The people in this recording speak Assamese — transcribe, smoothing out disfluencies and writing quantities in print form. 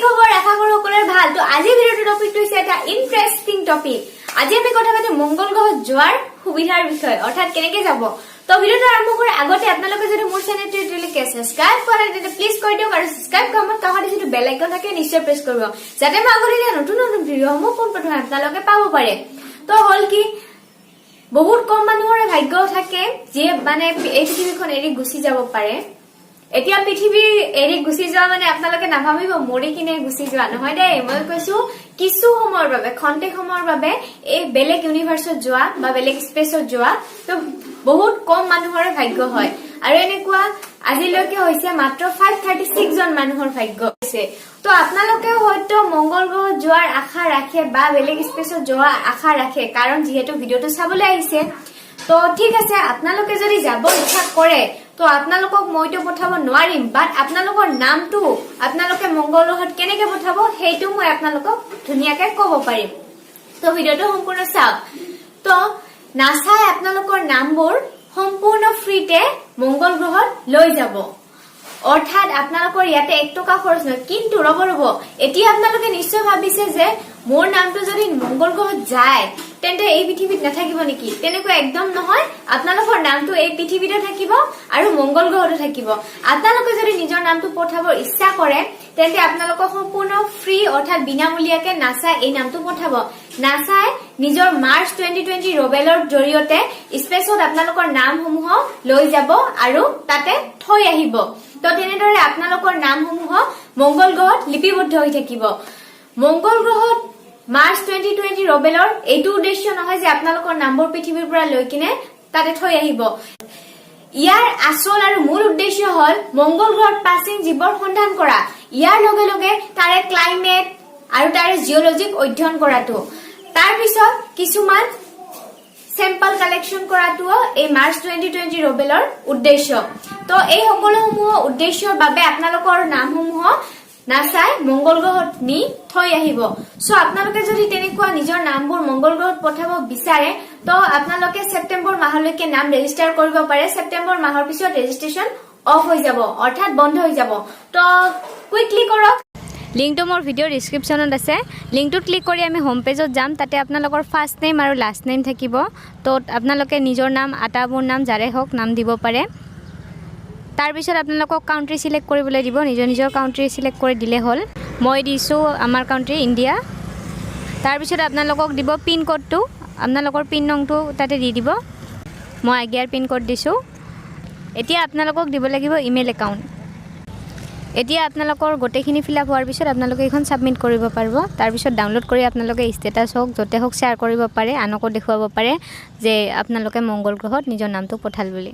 খবৰ আশা কৰো সকলোৰে ভাল তো আজি ভিডিওৰ টপিকটো হৈছে এটা ইন্টাৰেষ্টিং টপিক আজি আমি কথা পাতিম মঙ্গল গ্ৰহত যোৱাৰ সুবিধাৰ বিষয়ে অৰ্থাৎ কেনেকৈ যাব তো ভিডিওটো আৰম্ভ কৰাৰ আগতে আপোনালোকে যদি মোৰ চেনেলটো এতিয়ালৈকে সাবস্ক্ৰাইব কৰা তেন্তে প্লিজ কৰি দিয়ক আৰু সাবস্ক্ৰাইব কৰাৰ কাষত যিটো বেল আইকন থাকে নিশ্চয় প্ৰেছ কৰিব যাতে মই আগতে দিয়া নতুন নতুন ভিডিঅ'সমূহ পোনপ্ৰথমে আপোনালোকে পাব পাৰে তো হল কি বহুত কম মানুহৰ ভাগ্য থাকে যে মানে এই পৃথিৱীখন এৰি গুচি যাব পাৰে এতিয়া পৃথিৱী এৰি গুচি যোৱা মানে আপোনালোকে নাভাবিব মৰি কিনে গুচি যোৱা নহয় দেই মই কৈছো কিছু সময়ৰ বাবে খন্তেক সময়ৰ বাবে এই বেলেগ ইউনিভাৰ্সত যোৱা বা বেলেগ স্পেচত যোৱা তো বহুত কম মানুহৰ ভাগ্য হয় আৰু এনেকুৱা আজিলৈকে হৈছে মাত্ৰ 536 জন মানুহৰ ভাগ্য আছে তো আপোনালোকে হয়তো মঙ্গল গ্ৰহত যোৱাৰ আশা ৰাখে বা বেলেগ স্পেচত যোৱাৰ আশা ৰাখে কাৰণ যেহেতু ভিডিওটো চাবলৈ আহিছে তো ঠিক আছে আপোনালোকে যদি যাব ইচ্ছা কৰে তো আপোনালোকক মইতো পঠাব নোৱাৰিম বাট আপোনালোকৰ নামটো আপোনালোকে মঙ্গল গ্ৰহত কেনেকৈ পঠাব সেইটো মই আপোনালোকক ধুনিয়াকৈ ক'ব পাৰিম তো ভিডিওটো সম্পূৰ্ণ চাওক তো নাসাই আপোনালোকৰ নামবোৰ সম্পূৰ্ণ ফ্ৰীতে মঙ্গল গ্ৰহত লৈ যাব অৰ্থাৎ আপোনালোকৰ ইয়াতে 1 টকা খৰচ নহয় কিন্তু ৰব এতিয়া আপোনালোকে নিশ্চয় ভাবিছে যে মোৰ নামটো যদি মঙ্গল গ্ৰহত যায় তেন্তে এই পৃথিৱীত নাথাকিব নেকি তেনেকৈ একদম নহয় আপোনালোকৰ নামটো এই পৃথিৱীতে থাকিব আৰু মঙ্গল গ্ৰহতো থাকিব আপোনালোকে যদি নিজৰ নামটো পঠাবৰ ইচ্ছা কৰে তেন্তে আপোনালোকৰ সম্পূৰ্ণ ফ্ৰী অৰ্থাৎ বিনামূলীয়াকৈ নাসাই এই নামটো পঠাব নাসাই নিজৰ মাৰ্চ 2020 ৰবেলৰ জৰিয়তে স্পেচত আপোনালোকৰ নামসমূহ লৈ যাব আৰু তাতে থৈ আহিব তো তেনেদৰে আপোনালোকৰ নামসমূহ মঙ্গল গ্ৰহত লিপিবদ্ধ হৈ থাকিব মঙ্গল গ্ৰহত মাৰ্চ 2020 ৰবেলৰ এইটো উদ্দেশ্য নহয় যে আপোনালোকৰ নামবোৰ পৃথিৱীৰ পৰা লৈ কিনে তাতে থৈ আহিব ইয়াৰ আসল আৰু মূল উদ্দেশ্য হল মঙ্গল গ্ৰহত প্ৰাচীন জীৱৰ সন্ধান কৰা ইয়াৰ লগে লগে তাৰে ক্লাইমেট আৰু তাৰে জিঅলজিক অধ্যয়ন কৰাটো তাৰ পিছত কিছুমান স্যাম্পল কালেকশন কৰাটো এই মাৰ্চ 2020 ৰবেলৰ উদ্দেশ্য তো এই সকলোসমূহ উদ্দেশ্যৰ বাবে আপোনালোকৰ নামসমূহ নাসাই মঙ্গল গ্ৰহত নি থৈ আহিব সো আপোনালোকে যদি তেনেকুৱা নিজৰ নামবোৰ মঙ্গল গ্ৰহত পঠাব বিচাৰে তো আপোনালোকে সেপ্টেম্বৰ মাহলৈকে নাম ৰেজিষ্টাৰ কৰিব পাৰে সেপ্টেম্বৰ মাহৰ পিছত ৰেজিষ্ট্ৰেচন অফ হৈ যাব অৰ্থাৎ বন্ধ হৈ যাব তো কুইকলি কৰক লিংকটো মোৰ ভিডিও ডেসক্ৰিপশনত আছে লিংকটো ক্লিক কৰি আমি হোম পেজত যাম তাতে আপোনালোকৰ ফাৰ্ষ্ট নেম আৰু লাষ্ট নেম থাকিব তো আপোনালোকে নিজৰ নাম আটাবোৰ নাম যাৰে হওক নাম দিব পাৰে তাৰ পিছত আপোনালোকক কাউন্ট্ৰি সিলেক্ট কৰিবলৈ দিব নিজৰ কাউন্ট্ৰি সিলেক্ট কৰি দিলে হল মই দিছো আমাৰ কাউন্ট্ৰি ইণ্ডিয়া তাৰ পিছত আপোনালোকক দিব পিন কোডটো আপোনালোকৰ পিন নংটো তাতে দি দিব মই আগিয়াৰ পিন কোড দিছো এতিয়া আপোনালোকক দিব লাগিব ইমেইল একাউণ্ট এতিয়া আপোনালোকৰ গোটেইখিনি ফিল আপ হোৱাৰ পিছত আপোনালোকে এখন সাবমিট কৰিব পাৰিব তাৰ পিছত ডাউনলোড কৰি আপোনালোকে ষ্টেটাস হওক যতে হওক শ্বেয়াৰ কৰিব পাৰে আনকো দেখুৱাব পাৰে যে আপোনালোকে মঙ্গল গ্ৰহত নিজৰ নামটো পঠাল বুলি